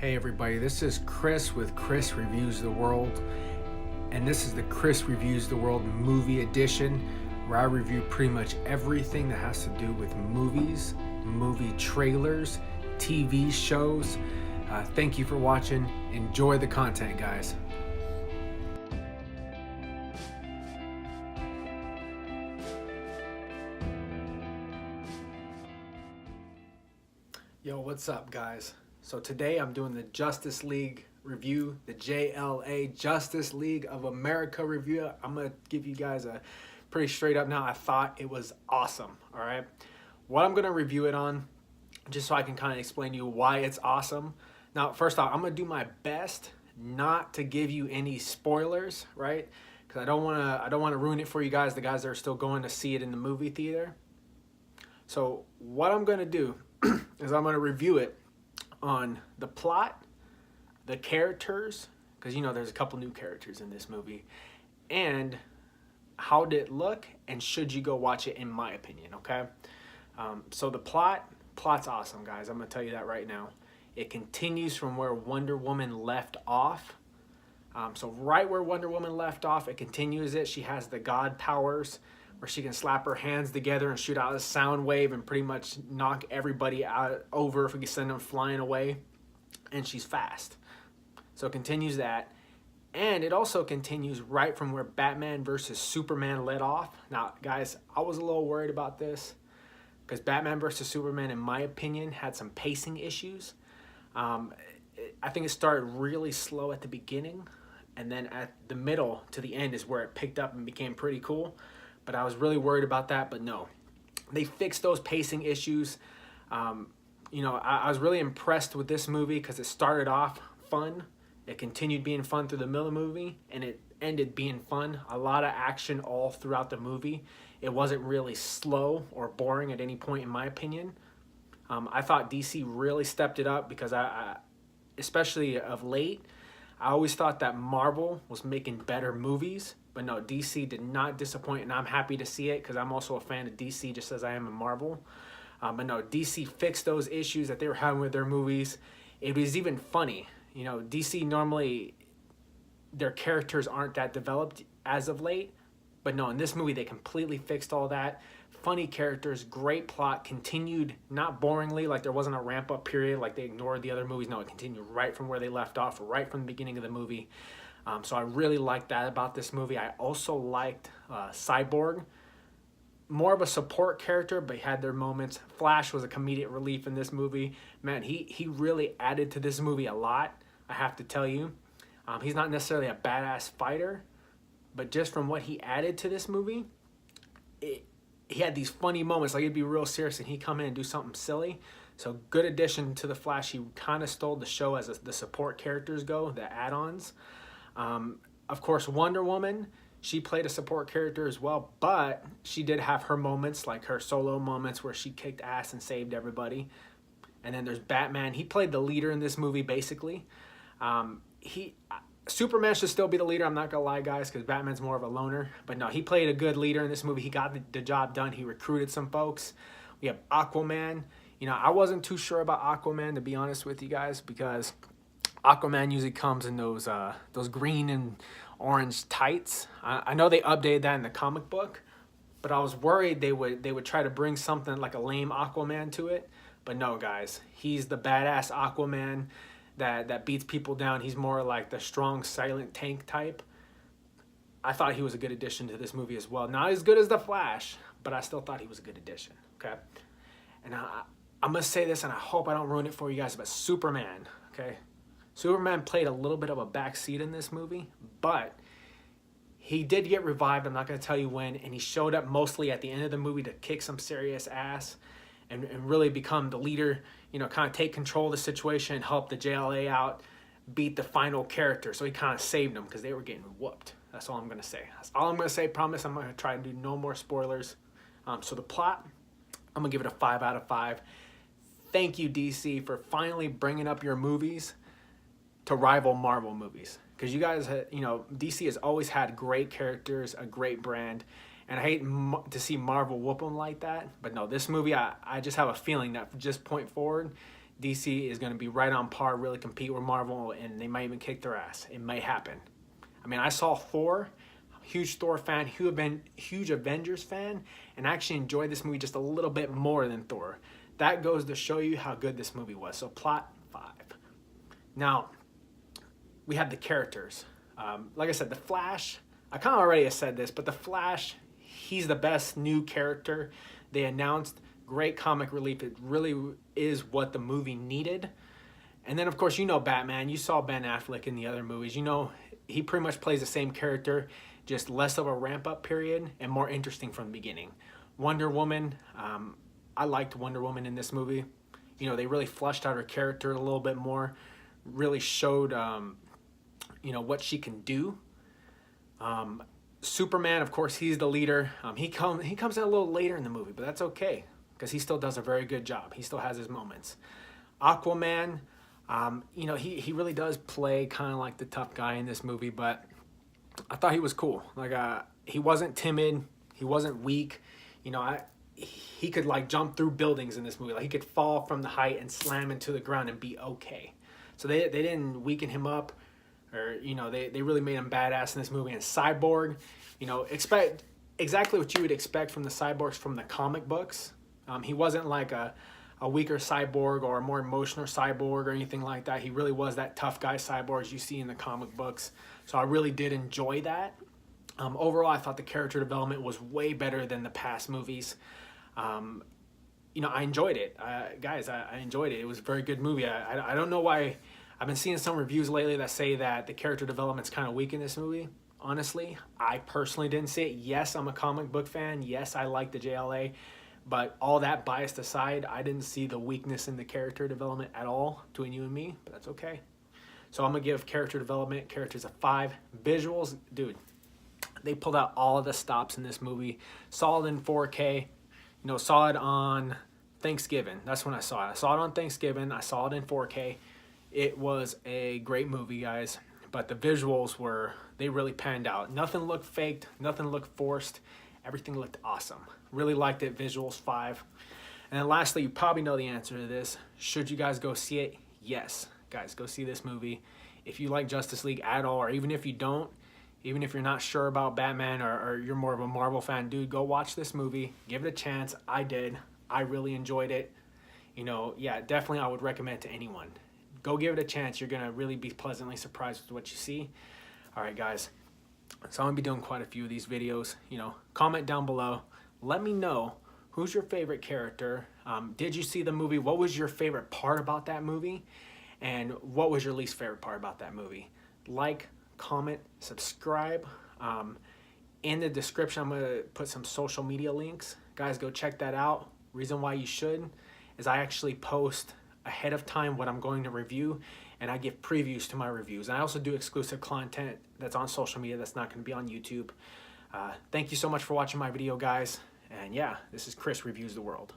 Hey everybody, this is Chris with Chris Reviews the World, and this is the Chris Reviews the World movie edition, where I review pretty much everything that has to do with movies, movie trailers, TV shows. Thank you for watching. Enjoy the content, guys. Yo, what's up, guys? So today I'm doing the Justice League review, the JLA Justice League of America review. I'm going to give you guys a pretty straight up now. I thought it was awesome, all right? What I'm going to review it on, just so I can kind of explain to you why it's awesome. Now, first off, I'm going to do my best not to give you any spoilers, right? Because I don't want to ruin it for you guys, the guys that are still going to see it in the movie theater. So what I'm going to do is I'm going to review it on the plot, the characters, because you know there's a couple new characters in this movie, and how did it look, and should you go watch it, in my opinion, okay? So the plot's awesome, guys. I'm going to tell you that right now. It continues from where Wonder Woman left off. So right where Wonder Woman left off, it continues it. She has the God powers, where she can slap her hands together and shoot out a sound wave and pretty much knock everybody out over if we can send them flying away. And she's fast. So it continues that. And it also continues right from where Batman versus Superman led off. Now, guys, I was a little worried about this because Batman versus Superman, in my opinion, had some pacing issues. I think it started really slow at the beginning, and then at the middle to the end is where it picked up and became pretty cool. But I was really worried about that, but no. They fixed those pacing issues. I was really impressed with this movie because it started off fun. It continued being fun through the middle of the movie, and it ended being fun. A lot of action all throughout the movie. It wasn't really slow or boring at any point, in my opinion. I thought DC really stepped it up because I especially of late, I always thought that Marvel was making better movies. But no, DC did not disappoint, and I'm happy to see it because I'm also a fan of DC just as I am of Marvel. But no, DC fixed those issues that they were having with their movies. It was even funny. You know, DC normally, their characters aren't that developed as of late. But no, in this movie, they completely fixed all that. Funny characters, great plot, continued not boringly, like there wasn't a ramp-up period, like they ignored the other movies. No, it continued right from where they left off, right from the beginning of the movie. So I really liked that about this movie. I also liked Cyborg. More of a support character, but he had their moments. Flash was a comedic relief in this movie. Man, he really added to this movie a lot, I have to tell you. He's not necessarily a badass fighter, but just from what he added to this movie, he had these funny moments. Like, it'd be real serious, and he'd come in and do something silly. So good addition to the Flash. He kind of stole the show as the support characters go, the add-ons. Of course, Wonder Woman, she played a support character as well, but she did have her moments, like her solo moments where she kicked ass and saved everybody. And then there's Batman. He played the leader in this movie, basically. Superman should still be the leader, I'm not gonna lie, guys, because Batman's more of a loner. But no, he played a good leader in this movie. He got the job done. He recruited some folks. We have Aquaman. You know, I wasn't too sure about Aquaman, to be honest with you guys, because Aquaman usually comes in those green and orange tights. I know they updated that in the comic book, but I was worried they would try to bring something like a lame Aquaman to it. But no, guys, he's the badass Aquaman that beats people down. He's more like the strong, silent tank type. I thought he was a good addition to this movie as well. Not as good as the Flash, but I still thought he was a good addition. Okay, and I'm gonna say this, and I hope I don't ruin it for you guys, but Superman. Okay. Superman played a little bit of a backseat in this movie, but he did get revived. I'm not going to tell you when, and he showed up mostly at the end of the movie to kick some serious ass and really become the leader, you know, kind of take control of the situation and help the JLA out, beat the final character. So he kind of saved them because they were getting whooped. That's all I'm going to say. That's all I'm going to say. Promise I'm going to try and do no more spoilers. So the plot, I'm going to give it a 5 out of 5. Thank you, DC, for finally bringing up your movies to rival Marvel movies, because you guys, DC has always had great characters, a great brand, and I hate to see Marvel whoop them like that. But no, this movie, I just have a feeling that from this point forward, DC is going to be right on par, really compete with Marvel, and they might even kick their ass. It might happen. I mean, I saw Thor, huge Thor fan, huge Avengers fan, and I actually enjoyed this movie just a little bit more than Thor. That goes to show you how good this movie was. So plot 5. Now, we have the characters. Like I said, the Flash, I kind of already said this, but the Flash, he's the best new character they announced. Great comic relief. It really is what the movie needed. And then, of course, you know Batman. You saw Ben Affleck in the other movies. You know he pretty much plays the same character, just less of a ramp-up period and more interesting from the beginning. Wonder Woman, I liked Wonder Woman in this movie. You know, they really fleshed out her character a little bit more, really showed, you know, what she can do. Superman, of course, he's the leader. He comes in a little later in the movie, but that's okay because he still does a very good job. He still has his moments. Aquaman, you know, he really does play kind of like the tough guy in this movie, but I thought he was cool. Like, he wasn't timid. He wasn't weak. You know, he could, like, jump through buildings in this movie. Like, he could fall from the height and slam into the ground and be okay. So they didn't weaken him up, or, you know, they really made him badass in this movie. And Cyborg, you know, expect exactly what you would expect from the cyborgs from the comic books. He wasn't like a weaker cyborg or a more emotional cyborg or anything like that. He really was that tough guy cyborg you see in the comic books. So I really did enjoy that. Overall, I thought the character development was way better than the past movies. You know, I enjoyed it. Guys, I enjoyed it. It was a very good movie. I don't know why. I've been seeing some reviews lately that say that the character development's kind of weak in this movie. Honestly, I personally didn't see it. Yes, I'm a comic book fan. Yes, I like the JLA. But all that biased aside, I didn't see the weakness in the character development at all between you and me. But that's okay. So I'm going to give character development, characters a 5. Visuals, dude, they pulled out all of the stops in this movie. Saw it in 4K. You know, saw it on Thanksgiving. That's when I saw it. I saw it on Thanksgiving. I saw it in 4K. It was a great movie, guys. But the visuals they really panned out. Nothing looked faked. Nothing looked forced. Everything looked awesome. Really liked it. Visuals 5. And then lastly, you probably know the answer to this. Should you guys go see it? Yes. Guys, go see this movie. If you like Justice League at all, or even if you don't, even if you're not sure about Batman or you're more of a Marvel fan, dude, go watch this movie. Give it a chance. I did. I really enjoyed it. You know, yeah, definitely I would recommend it to anyone. Go give it a chance. You're going to really be pleasantly surprised with what you see. All right, guys. So I'm going to be doing quite a few of these videos. You know, comment down below. Let me know who's your favorite character. Did you see the movie? What was your favorite part about that movie? And what was your least favorite part about that movie? Like, comment, subscribe. In the description, I'm going to put some social media links. Guys, go check that out. Reason why you should is I actually post ahead of time what I'm going to review, and I give previews to my reviews. And I also do exclusive content that's on social media that's not going to be on YouTube. Thank you so much for watching my video, guys. And yeah, this is Chris Reviews the World.